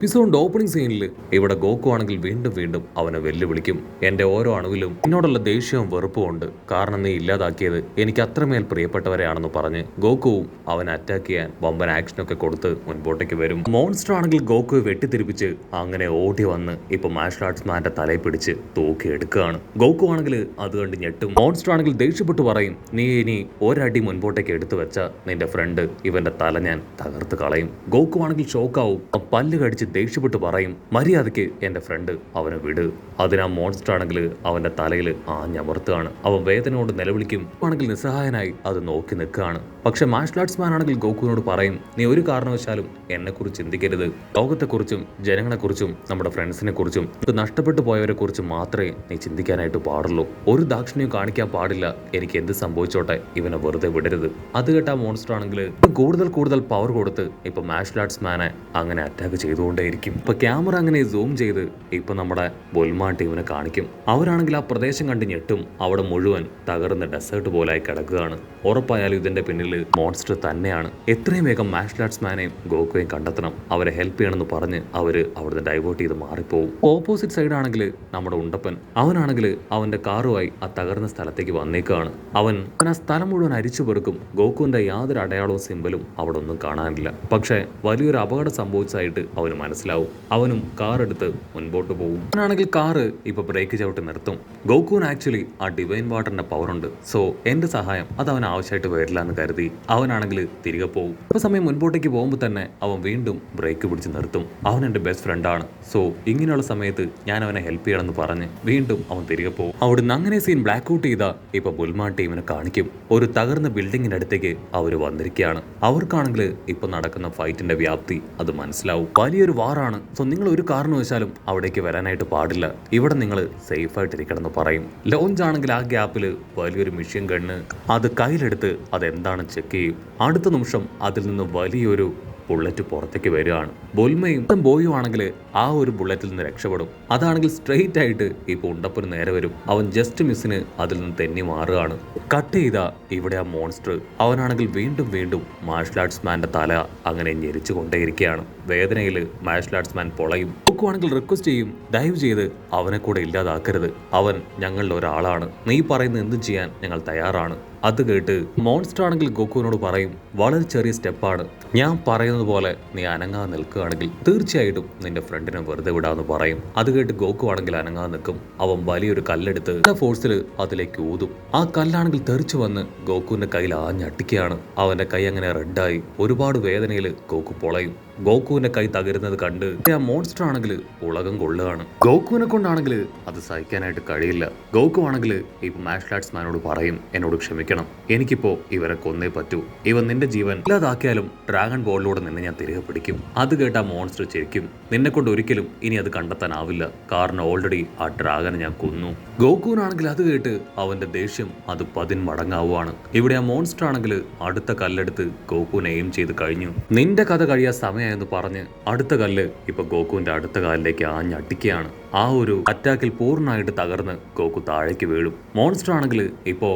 എപ്പിസോഡിന്റെ opening സീനിൽ ഇവിടെ Goku ആണെങ്കിൽ വീണ്ടും വീണ്ടും അവനെ വെല്ലുവിളിക്കും. എന്റെ ഓരോ അണുവിലും എന്നോടുള്ള ദേഷ്യവും വെറുപ്പും ഉണ്ട്, കാരണം നീ ഇല്ലാതാക്കിയത് എനിക്ക് അത്രമേൽ പ്രിയപ്പെട്ടവരെയാണെന്ന് പറഞ്ഞ് ഗോക്കുവും അവനെ അറ്റാക്ക് ചെയ്യാൻ വമ്പൻ ആക്ഷനൊക്കെ കൊടുത്ത് മുൻപോട്ടേക്ക് വരും. മോൺസ്റ്റർ ആണെങ്കിൽ ഗോക്കുയെ വെട്ടിത്തിരിപ്പിച്ച് അങ്ങനെ ഓടി വന്ന് ഇപ്പൊ മാർഷൽ ആർട്സ് മാന്റെ തലയിൽ പിടിച്ച് തൂക്കി എടുക്കുകയാണ്. ഗോക്കു ആണെങ്കിൽ അത് കണ്ട് ഞെട്ടും. മോൺസ്റ്റർ ആണെങ്കിൽ ദേഷ്യപ്പെട്ട് പറയും, നീ ഇനി ഒരടി മുൻപോട്ടേക്ക് എടുത്തു വെച്ച നിന്റെ ഫ്രണ്ട് ഇവന്റെ തല ഞാൻ തകർത്ത് കളയും. ഗോക്കു ആണെങ്കിൽ ഷോക്കാവും, പല്ല് കടിച്ച് ദേഷ്യപ്പെട്ട് പറയും, മര്യാദയ്ക്ക് എന്റെ ഫ്രണ്ട് അവനെ വിട്. അതിനാ മോൺസ്റ്റർ ആണെങ്കിൽ അവന്റെ തലയിൽ ആഞ്ഞമർത്തുകയാണ്. അവൻ വേദനയോട് നിലവിളിക്കും. ആണെങ്കിൽ നിസ്സഹായനായി അത് നോക്കി നിൽക്കുകയാണ്. പക്ഷെ മാർഷൽ ആർട്സ് മാൻ ആണെങ്കിൽ ഗോക്കുവിനോട് പറയും, നീ ഒരു കാരണവശാലും എന്നെക്കുറിച്ച് ചിന്തിക്കരുത്. ലോകത്തെക്കുറിച്ചും ജനങ്ങളെക്കുറിച്ചും നമ്മുടെ ഫ്രണ്ട്സിനെ കുറിച്ചും നഷ്ടപ്പെട്ടു പോയവരെ കുറിച്ചും മാത്രമേ നീ ചിന്തിക്കാനായിട്ട് പാടുള്ളൂ. ഒരു ദാക്ഷിണ്യം കാണിക്കാൻ പാടില്ല. എനിക്ക് എന്ത് സംഭവിച്ചോട്ടെ, ഇവനെ വെറുതെ വിടരുത്. അത് കേട്ട മോൺസ്റ്റർ ആണെങ്കിൽ കൂടുതൽ പവർ കൊടുത്ത് ഇപ്പൊ മാർഷൽ ആർട്സ് മാനെ അങ്ങനെ അറ്റാക്ക് ചെയ്തുകൊണ്ടേയിരിക്കും. ഇപ്പൊ ക്യാമറ അങ്ങനെ സൂം ചെയ്ത് ഇപ്പൊ നമ്മുടെ ബൊൽമാ ടീമിനെ കാണിക്കും. അവരാണെങ്കിൽ ആ പ്രദേശം കണ്ട് ഞെട്ടും. അവിടെ മുഴുവൻ തകർന്ന് ഡെസേർട്ട് പോലായി കിടക്കുകയാണ്. ഉറപ്പായാലും ഇതിന്റെ പിന്നിൽ മോൺസ്റ്റർ തന്നെയാണ്. എത്രയും വേഗം മാർഷൽ ആർട്സ് മാനെയും ഗോക്കുവെയും കണ്ടെത്തണം. അവരെ ഹെൽപ്പ് ചെയ്യണമെന്ന് പറഞ്ഞ് അവര് അവിടുന്ന് ഡൈവേർട്ട് ചെയ്ത് മാറിപ്പോവും. ഓപ്പോസിറ്റ് സൈഡ് ആണെങ്കിൽ നമ്മുടെ ഉണ്ടപ്പൻ, അവനാണെങ്കിൽ അവന്റെ കാറുമായി ആ തകർന്ന സ്ഥലത്തേക്ക് വന്നേക്കാണ്. അവൻ ആ സ്ഥലം മുഴുവൻ അരിച്ചു പെറുക്കും. ഗോക്കുവിന്റെ യാതൊരു അടയാളവും സിമ്പലും അവിടെ ഒന്നും കാണാനില്ല. പക്ഷെ വലിയൊരു അപകടം സംഭവിച്ചതായിട്ട് അവന് മനസ്സിലാവും. അവനും കാർ എടുത്ത് മുൻപോട്ട് പോകും. അവനാണെങ്കിൽ കാറ് ഇപ്പൊ ബ്രേക്ക് ചവിട്ടി നിർത്തും. ഗോക്കുവിന് ആക്ച്വലി ആ ഡിവൈൻ വാട്ടറിന്റെ പവർ ഉണ്ട്. സോ എന്റെ സഹായം അത് അവൻ ആവശ്യമായിട്ട് വരില്ല എന്ന് കരുതി അവനാണെങ്കിൽ തിരികെ പോകും. ഇപ്പൊ സമയം മുൻപോട്ടേക്ക് പോകുമ്പോൾ തന്നെ അവൻ വീണ്ടും ബ്രേക്ക് പിടിച്ച് നിർത്തും. അവൻ എന്റെ ബെസ്റ്റ് ഫ്രണ്ടാണ്. സോ ഇങ്ങനെയുള്ള സമയത്ത് ഞാൻ അവനെ ഹെൽപ്പ് ചെയ്യണമെന്ന് പറഞ്ഞ് വീണ്ടും അവൻ തിരികെ പോകും. അവിടുന്ന് അങ്ങനെ സീൻ ബ്ലാക്ക് ഔട്ട് ചെയ്താ ഇപ്പൊ ബുൽമാ ടീമിനെ കാണിക്കും. ഒരു തകർന്ന ബിൽഡിങ്ങിന്റെ അടുത്തേക്ക് അവർ വന്നിരിക്കുകയാണ്. അവർക്കാണെങ്കിൽ ഇപ്പൊ നടക്കുന്ന ഫൈറ്റിന്റെ വ്യാപ്തി അത് മനസ്സിലാവും. വലിയൊരു വാറാണ്. സോ നിങ്ങൾ ഒരു കാരണവശാലും അവിടേക്ക് വരാനായിട്ട് പാടില്ല. ഇവിടെ നിങ്ങൾ സേഫ് ആയിട്ടിരിക്കണമെന്ന് പറയും. ലോഞ്ച് ആണെങ്കിൽ ആ ഗ്യാപ്പിൽ വലിയൊരു മിഷ്യൻ ഗണ്ണ് അത് കയ്യിലെടുത്ത് അതെന്താണ് ചെക്ക് ചെയ്യും. അടുത്ത നിമിഷം അതിൽ നിന്ന് വലിയൊരു ബുള്ളറ്റ് പുറത്തേക്ക് വരികയാണ്. ബൊൽമയും ബോയും ആണെങ്കിൽ ആ ഒരു ബുള്ളറ്റിൽ നിന്ന് രക്ഷപ്പെടും. അതാണെങ്കിൽ സ്ട്രെയിറ്റ് ആയിട്ട് ഇപ്പൊ ഉണ്ടപ്പന് നേരെ വരും. അവൻ ജസ്റ്റ് മിസ്സിന് അതിൽ നിന്ന് തെന്നി മാറുകയാണ്. കട്ട് ചെയ്ത ഇവിടെ ആ മോൺസ്റ്റർ അവനാണെങ്കിൽ വീണ്ടും മാർഷൽ ആർട്സ് മാന്റെ തല അങ്ങനെ ഞെരിച്ചു കൊണ്ടേയിരിക്കുകയാണ്. വേദനയിൽ മാർഷൽ ആർട്സ് മാൻ പൊളയും. ഗോക്കുവാണെങ്കിൽ റിക്വസ്റ്റ് ചെയ്യും, ദയവ് ചെയ്ത് അവനെ കൂടെ ഇല്ലാതാക്കരുത്. അവൻ ഞങ്ങളിൽ ഒരാളാണ്. നീ പറയുന്നത് എന്തും ചെയ്യാൻ ഞങ്ങൾ തയ്യാറാണ്. അത് കേട്ട് മോൺസ്റ്റർ ആണെങ്കിൽ ഗോക്കുവിനോട് പറയും, വളരെ ചെറിയ സ്റ്റെപ്പാണ്. ഞാൻ പറയുന്നത് പോലെ നീ അനങ്ങാതെ നിൽക്കുകയാണെങ്കിൽ തീർച്ചയായിട്ടും നിന്റെ ഫ്രണ്ടിനെ വെറുതെ വിടാന്ന് പറയും. അത് കേട്ട് ഗോക്കു ആണെങ്കിൽ അനങ്ങാതെ നിൽക്കും. അവൻ വലിയൊരു കല്ലെടുത്ത് ഫോഴ്സിൽ അതിലേക്ക് ഊതും. ആ കല്ലാണെങ്കിൽ തെറിച്ചു വന്ന് ഗോക്കുവിന്റെ കയ്യിൽ ആഞ്ഞടിക്കുകയാണ്. അവന്റെ കൈ അങ്ങനെ റെഡായി ഒരുപാട് വേദനയിൽ ഗോക്കു പൊളയും. ഗോക്കുവിന്റെ കൈ തകരുന്നത് കണ്ട് ആ മോൺസ്റ്റർ ആണെങ്കിൽ ഉലകം കൊള്ളുകയാണ്. ഗോക്കുവിനെ കൊണ്ടാണെങ്കിൽ അത് സഹിക്കാനായിട്ട് കഴിയില്ല. ഗോക്കു ആണെങ്കിൽ ഇപ്പൊ മാർഷൽ ആർട്സ് മാനോട് പറയും, എന്നോട് ക്ഷമിക്കണം, എനിക്കിപ്പോ ഇവരെ കൊന്നേ പറ്റൂ. ഇവൻ നിന്റെ ജീവൻ ഇല്ലാതാക്കിയാലും ഡ്രാഗൺ ബോളിലൂടെ നിന്നെ ഞാൻ തിരികെ പിടിക്കും. അത് കേട്ട ആ മോൺസ്റ്റർ ചിരിക്കും. നിന്നെ കൊണ്ട് ഒരിക്കലും ഇനി അത് കണ്ടെത്താനാവില്ല, കാരണം ഓൾറെഡി ആ ഡ്രാഗനെ ഞാൻ കൊന്നു. ഗോക്കുവിനാണെങ്കിൽ അത് കേട്ട് അവന്റെ ദേഷ്യം അത് 10 മടങ്ങാവുകയാണ്. ഇവിടെ ആ മോൺസ്റ്റർ ആണെങ്കിൽ അടുത്ത കല്ലെടുത്ത് ഗോക്കുവിനെ എയിം ചെയ്ത് കഴിഞ്ഞു. നിന്റെ കഥ കഴിയാൻ സമയമായെന്ന് പറഞ്ഞ് അടുത്ത കല്ല് ഇപ്പൊ ഗോക്കുവിന്റെ അടുത്ത കാലിലേക്ക് ആഞ്ഞടിക്കുകയാണ്. ആ ഒരു അറ്റാക്കിൽ പൂർണ്ണമായിട്ട് തകർന്ന് ഗോക്കു താഴേക്ക് വീഴും. മോൺസ്റ്റർ ആണെങ്കിൽ ഇപ്പോ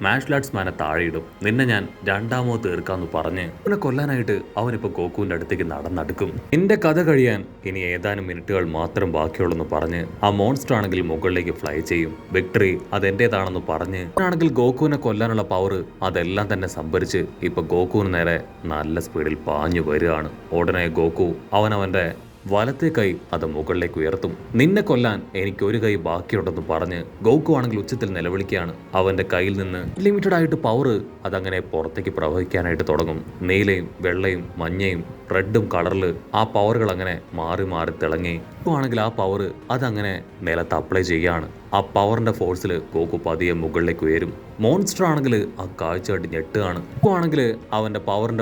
മാർഷൽ ആർട്സ് മാനെ താഴെയിടും. നിന്നെ ഞാൻ രണ്ടാമോ തീർക്കാന്ന് പറഞ്ഞ് അവനെ കൊല്ലാനായിട്ട് അവനിപ്പോ ഗോക്കുവിന്റെ അടുത്തേക്ക് നടന്നടുക്കും. നിന്റെ കഥ കഴിയാൻ ഇനി ഏതാനും മിനിറ്റുകൾ മാത്രം ബാക്കിയുള്ളെന്ന് പറഞ്ഞ് ആ മോൺസ്റ്റർ ആണെങ്കിൽ മുകളിലേക്ക് ഫ്ലൈ ചെയ്യും. വിക്ടറി അതെന്റേതാണെന്ന് പറഞ്ഞ് ആണെങ്കിൽ ഗോക്കുവിനെ കൊല്ലാനുള്ള പവർ അതെല്ലാം തന്നെ സംഭരിച്ച് ഇപ്പൊ ഗോക്കുവിന് നേരെ നല്ല സ്പീഡിൽ പാഞ്ഞു വരികയാണ്. ഉടനെ ഗോക്കു അവന്റെ വലത്തെ കൈ അത് മുകളിലേക്ക് ഉയർത്തും. നിന്നെ കൊല്ലാൻ എനിക്ക് ഒരു കൈ ബാക്കിയുണ്ടെന്ന് പറഞ്ഞ് ഗോക്കു ആണെങ്കിൽ ഉച്ചത്തിൽ നിലവിളിക്കുകയാണ്. അവന്റെ കയ്യിൽ നിന്ന് ലിമിറ്റഡ് ആയിട്ട് പവർ അതങ്ങനെ പുറത്തേക്ക് പ്രവഹിക്കാനായിട്ട് തുടങ്ങും. നീലയും വെള്ളയും മഞ്ഞയും റെഡും കളറിൽ ആ പവറുകൾ അങ്ങനെ മാറി മാറി തിളങ്ങി ആണെങ്കിൽ ആ പവർ അതങ്ങനെ നിലത്ത് അപ്ലൈ ചെയ്യാണ്. ആ പവറിന്റെ ഫോഴ്സിൽ ഗോക്കു പതിയെ മുകളിലേക്ക് ഉയരും. മോൺസ്റ്റർ ആണെങ്കിൽ ആ കാഴ്ച കണ്ട് ഞെട്ടുകയാണ്. ആണെങ്കിൽ അവന്റെ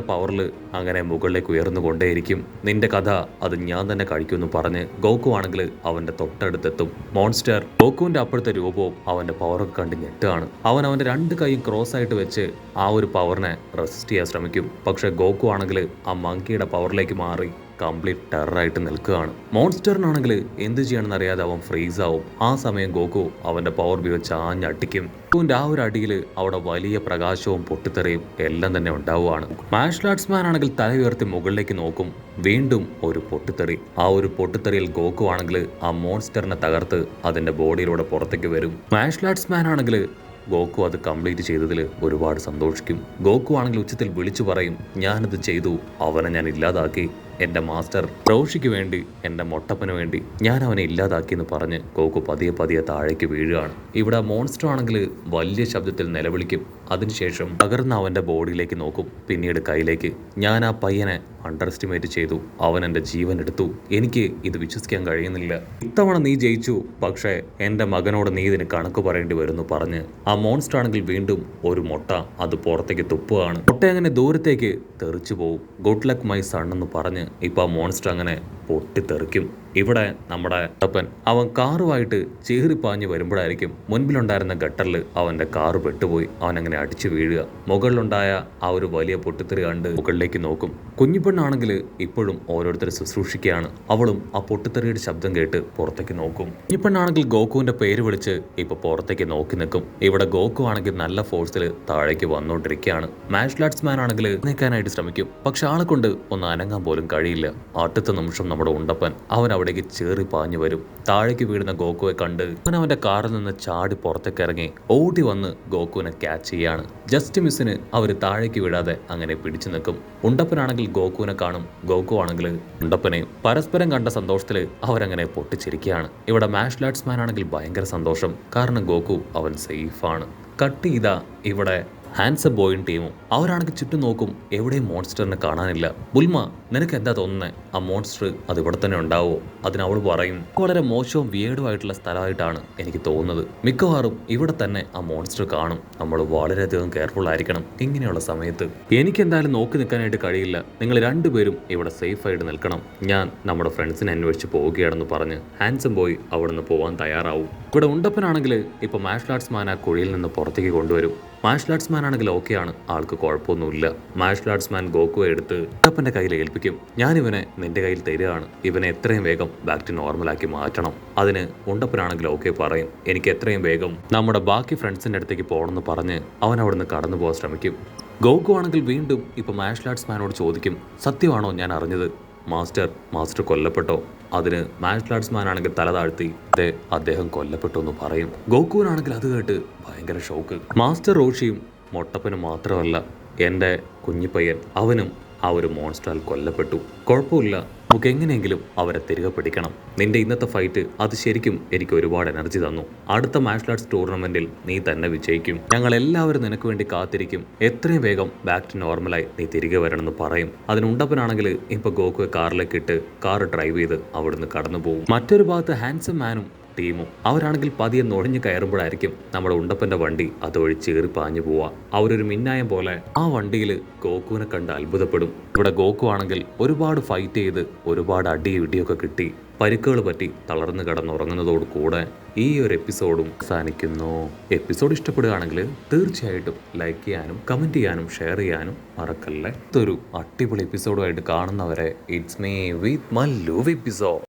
പവറിൽ അങ്ങനെ മുകളിലേക്ക് ഉയർന്നു കൊണ്ടേയിരിക്കും. നിന്റെ കഥ അത് ഞാൻ തന്നെ കഴിക്കുമെന്ന് പറഞ്ഞ് ഗോക്കു ആണെങ്കിൽ അവന്റെ തൊട്ടടുത്തെത്തും. മോൺസ്റ്റർ ഗോക്കുവിന്റെ അപ്പോഴത്തെ രൂപവും അവന്റെ പവറൊക്കെ കണ്ട് ഞെട്ടുകയാണ്. അവന്റെ 2 കൈയും ക്രോസ് ആയിട്ട് വെച്ച് ആ ഒരു പവറിനെ റെസിസ്റ്റ് ചെയ്യാൻ ശ്രമിക്കും. പക്ഷെ ഗോക്കു ആണെങ്കിൽ ആ മങ്കിയുടെ പവറിലേക്ക് മാറി കംപ്ലീറ്റ് ടെററായിട്ട് നിൽക്കുകയാണ്. മോൺസ്റ്ററിനാണെങ്കിൽ എന്ത് ചെയ്യണമെന്ന് അറിയാതെ അവൻ ഫ്രീസ് ആവും. ആ സമയം ഗോക്കു അവന്റെ പവർ ഉപയോഗിച്ച് ആഞ്ഞടിക്കും. ഗോക്കുവിന്റെ ആ ഒരു അടിയിൽ അവിടെ വലിയ പ്രകാശവും പൊട്ടിത്തെറിയും എല്ലാം തന്നെ ഉണ്ടാവുകയാണ്. മാർഷൽ ആർട്സ് മാൻ ആണെങ്കിൽ തല ഉയർത്തി മുകളിലേക്ക് നോക്കും. വീണ്ടും ഒരു പൊട്ടിത്തെറി. ആ ഒരു പൊട്ടിത്തെറിയിൽ ഗോക്കു ആണെങ്കിൽ ആ മോൺസ്റ്ററിനെ തകർത്ത് അതിന്റെ ബോഡിയിലൂടെ പുറത്തേക്ക് വരും. മാർഷൽ ആർട്സ് മാൻ ആണെങ്കിൽ ഗോക്കു അത് കംപ്ലീറ്റ് ചെയ്തതിൽ ഒരുപാട് സന്തോഷിക്കും. ഗോക്കു ആണെങ്കിൽ ഉച്ചത്തിൽ വിളിച്ചു പറയും, ഞാനത് ചെയ്തു, അവനെ ഞാൻ ഇല്ലാതാക്കി. എൻ്റെ മാസ്റ്റർ റോഷിക്ക് വേണ്ടി, എൻ്റെ മൊട്ടപ്പന് വേണ്ടി ഞാൻ അവനെ ഇല്ലാതാക്കി എന്ന് പറഞ്ഞ് ഗോക്കു പതിയെ പതിയെ താഴേക്ക് വീഴുകയാണ്. ഇവിടെ മോൺസ്റ്റർ ആണെങ്കിൽ വലിയ ശബ്ദത്തിൽ നിലവിളിക്കും. അതിനുശേഷം തകർന്ന അവൻ്റെ ബോഡിയിലേക്ക് നോക്കും. പിന്നീട് കയ്യിലേക്ക്. ഞാൻ ആ പയ്യനെ അണ്ടർ എസ്റ്റിമേറ്റ് ചെയ്തു. അവൻ എൻ്റെ ജീവൻ എടുത്തു. എനിക്ക് ഇത് വിശ്വസിക്കാൻ കഴിയുന്നില്ല. ഇത്തവണ നീ ജയിച്ചു, പക്ഷേ എൻ്റെ മകനോട് നീ ഇതിന് കണക്ക് പറയേണ്ടി വരുന്നു പറഞ്ഞ് ആ മോൺസ്റ്റർ ആണെങ്കിൽ വീണ്ടും ഒരു മുട്ട അത് പുറത്തേക്ക് തുപ്പുകയാണ്. മുട്ട അങ്ങനെ ദൂരത്തേക്ക് തെറിച്ചു പോവും. ഗുഡ് ലക്ക് മൈ സൺ എന്ന് പറഞ്ഞ് ഇപ്പൊ ആ മോൺസ്റ്റർ അങ്ങനെ പൊട്ടിത്തെറിക്കും. ഇവിടെ നമ്മുടെ അപ്പൻ അവൻ കാറുമായിട്ട് ചീറിപ്പാഞ്ഞ് വരുമ്പോഴായിരിക്കും മുൻപിലുണ്ടായിരുന്ന ഗട്ടറിൽ അവൻ്റെ കാറ് പെട്ടുപോയി. അവൻ അങ്ങനെ അടിച്ചു വീഴുക. മുകളിലുണ്ടായ ആ ഒരു വലിയ പൊട്ടിത്തെറി കണ്ട് മുകളിലേക്ക് നോക്കും. കുഞ്ഞിപ്പെണ്ണാണെങ്കിൽ ഇപ്പോഴും ഓരോരുത്തരെ ശുശ്രൂഷിക്കുകയാണ്. അവളും ആ പൊട്ടിത്തെറിയുടെ ശബ്ദം കേട്ട് പുറത്തേക്ക് നോക്കും. കുഞ്ഞിപ്പെണ്ണാണെങ്കിൽ ഗോക്കുവിന്റെ പേര് വിളിച്ച് ഇപ്പൊ പുറത്തേക്ക് നോക്കി നിൽക്കും. ഇവിടെ ഗോക്കു ആണെങ്കിൽ നല്ല ഫോഴ്സിൽ താഴേക്ക് വന്നുകൊണ്ടിരിക്കുകയാണ്. മാർഷൽ ആർട്സ് മാൻ ആണെങ്കിൽ നിൽക്കാനായിട്ട് ശ്രമിക്കും. പക്ഷെ ആളെ കൊണ്ട് ഒന്ന് അനങ്ങാൻ പോലും കഴിയില്ല. അടുത്ത നിമിഷം നമ്മുടെ ഉണ്ടപ്പൻ അവൻ അവിടേക്ക് ചേറി പാഞ്ഞു വരും. താഴേക്ക് വീഴുന്ന ഗോക്കുവെ കണ്ട് അവൻ അവന്റെ കാറിൽ നിന്ന് ചാടി പുറത്തേക്ക് ഇറങ്ങി ഓടി വന്ന് ഗോക്കുവിനെ ക്യാച്ച് ചെയ്യാണ്. ജസ്റ്റ് മിസ്സിന് അവർ താഴേക്ക് വിടാതെ അങ്ങനെ പിടിച്ചു നിൽക്കും. ഉണ്ടപ്പനാണെങ്കിൽ ഗോക്കുവിനെ കാണും. ഗോക്കു ആണെങ്കിൽ ഉണ്ടപ്പനെ പരസ്പരം കണ്ട സന്തോഷത്തിൽ അവരങ്ങനെ പൊട്ടിച്ചിരിക്കുകയാണ്. ഇവിടെ മാർഷൽ ആർട്സ് മാൻ ആണെങ്കിൽ ഭയങ്കര സന്തോഷം. കാരണം ഗോക്കു അവൻ സേഫാണ്. കട്ട് ചെയ്ത ഇവിടെ ഹാൻസം ബോയും ടീമും അവരാണെങ്കിൽ ചുറ്റും നോക്കും. എവിടെയും മോൺസ്റ്ററിനെ കാണാനില്ല. ബുൽമ, നിനക്ക് എന്താ തോന്നുന്നത്? ആ മോൺസ്റ്റർ അത് ഇവിടെ തന്നെ ഉണ്ടാവോ? അതിന് അവൾ പറയും, വളരെ മോശവും വിയേഡുമായിട്ടുള്ള സ്ഥലമായിട്ടാണ് എനിക്ക് തോന്നുന്നത്. മിക്കവാറും ഇവിടെ തന്നെ ആ മോൺസ്റ്റർ കാണും. നമ്മൾ വളരെയധികം കെയർഫുൾ ആയിരിക്കണം ഇങ്ങനെയുള്ള സമയത്ത്. എനിക്ക് എന്തായാലും നോക്കി നിൽക്കാനായിട്ട് കഴിയില്ല. നിങ്ങൾ രണ്ടുപേരും ഇവിടെ സേഫ് ആയിട്ട് നിൽക്കണം. ഞാൻ നമ്മുടെ ഫ്രണ്ട്സിനെ അന്വേഷിച്ച് പോവുകയാണെന്ന് പറഞ്ഞ് ഹാൻസം ബോയ് അവിടെ നിന്ന് പോകാൻ തയ്യാറാവും. ഇവിടെ ഉണ്ടപ്പനാണെങ്കിൽ ഇപ്പൊ മാർഷൽ ആർട്സ് മാൻ ആ കുഴിയിൽ നിന്ന് പുറത്തേക്ക് കൊണ്ടുവരും. മാർഷൽ ആർട്സ് മാൻ ആണെങ്കിൽ ഓക്കെയാണ്, ആൾക്ക് കുഴപ്പമൊന്നുമില്ല. മാർഷൽ ആർട്സ് മാൻ ഗോക്കുവെ എടുത്ത് ഉണ്ടപ്പന്റെ കയ്യിൽ ഏൽപ്പിക്കും. ഞാനിവനെ നിന്റെ കയ്യിൽ തരികയാണ്. ഇവനെ എത്രയും വേഗം ബാക്ക് ടു നോർമലാക്കി മാറ്റണം. അതിന് ഉണ്ടപ്പനാണെങ്കിൽ ഓക്കെ പറയും. എനിക്ക് എത്രയും വേഗം നമ്മുടെ ബാക്കി ഫ്രണ്ട്സിന്റെ അടുത്തേക്ക് പോകണമെന്ന് പറഞ്ഞ് അവൻ അവിടുന്ന് കടന്നു പോകാൻ ശ്രമിക്കും. ഗോക്കു ആണെങ്കിൽ വീണ്ടും ഇപ്പൊ മാർഷൽ ആർട്സ് മാനോട് ചോദിക്കും, സത്യമാണോ ഞാൻ അറിഞ്ഞത്? മാസ്റ്റർ കൊല്ലപ്പെട്ടോ? അതിന് മാർഷൽ ആർട്സ് മാൻ ആണെങ്കിൽ തല താഴ്ത്തി അദ്ദേഹം കൊല്ലപ്പെട്ടു എന്ന് പറയും. ഗോക്കുവിനാണെങ്കിൽ അത് കേട്ട് ഭയങ്കര ഷോക്ക്. മാസ്റ്റർ റോഷിയും മൊട്ടപ്പനും മാത്രമല്ല, എൻ്റെ കുഞ്ഞിപ്പയ്യൻ അവനും ആ ഒരു മോൺസ്റ്ററാൽ കൊല്ലപ്പെട്ടു. കുഴപ്പമില്ല, നമുക്ക് എങ്ങനെയെങ്കിലും അവരെ തിരികെ പിടിക്കണം. നിന്റെ ഇന്നത്തെ ഫൈറ്റ് അത് ശരിക്കും എനിക്ക് ഒരുപാട് എനർജി തന്നു. അടുത്ത മാർഷൽ ആർട്സ് ടൂർണമെന്റിൽ നീ തന്നെ വിജയിക്കും. ഞങ്ങൾ എല്ലാവരും നിനക്ക് വേണ്ടി കാത്തിരിക്കും. എത്രയും വേഗം ബാക്ക് ടു നോർമലായി നീ തിരികെ വരണമെന്ന് പറയും. അതിനുണ്ടപ്പനാണെങ്കിൽ ഇപ്പൊ ഗോക്കുവെ കാറിലേക്ക് ഇട്ട് കാർ ഡ്രൈവ് ചെയ്ത് അവിടുന്ന് കടന്നു പോകും. മറ്റൊരു ഭാഗത്ത് ഹാൻസം മാനും ടീമും അവരാണെങ്കിൽ പതിയെ നുഴഞ്ഞു കയറുമ്പോഴായിരിക്കും നമ്മുടെ ഉണ്ടപ്പന്റെ വണ്ടി അതുവഴി ചേറി പാഞ്ഞു പോവാ. അവരൊരു മിന്നായം പോലെ ആ വണ്ടിയിൽ ഗോക്കുവിനെ കണ്ട് അത്ഭുതപ്പെടും. ഇവിടെ ഗോക്കു ആണെങ്കിൽ ഒരുപാട് ഫൈറ്റ് ചെയ്ത് ഒരുപാട് അടിയും ഇടിയൊക്കെ കിട്ടി പരിക്കുകൾ പറ്റി തളർന്നു കിടന്നുറങ്ങുന്നതോട് കൂടെ ഈ ഒരു എപ്പിസോഡും അവസാനിക്കുന്നു. എപ്പിസോഡ് ഇഷ്ടപ്പെടുകയാണെങ്കിൽ തീർച്ചയായിട്ടും ലൈക്ക് ചെയ്യാനും കമന്റ് ചെയ്യാനും ഷെയർ ചെയ്യാനും മറക്കല്ലേ. ഇതൊരു അടിപൊളി എപ്പിസോഡുമായിട്ട് കാണുന്നവരെ it's me with Mallu episode.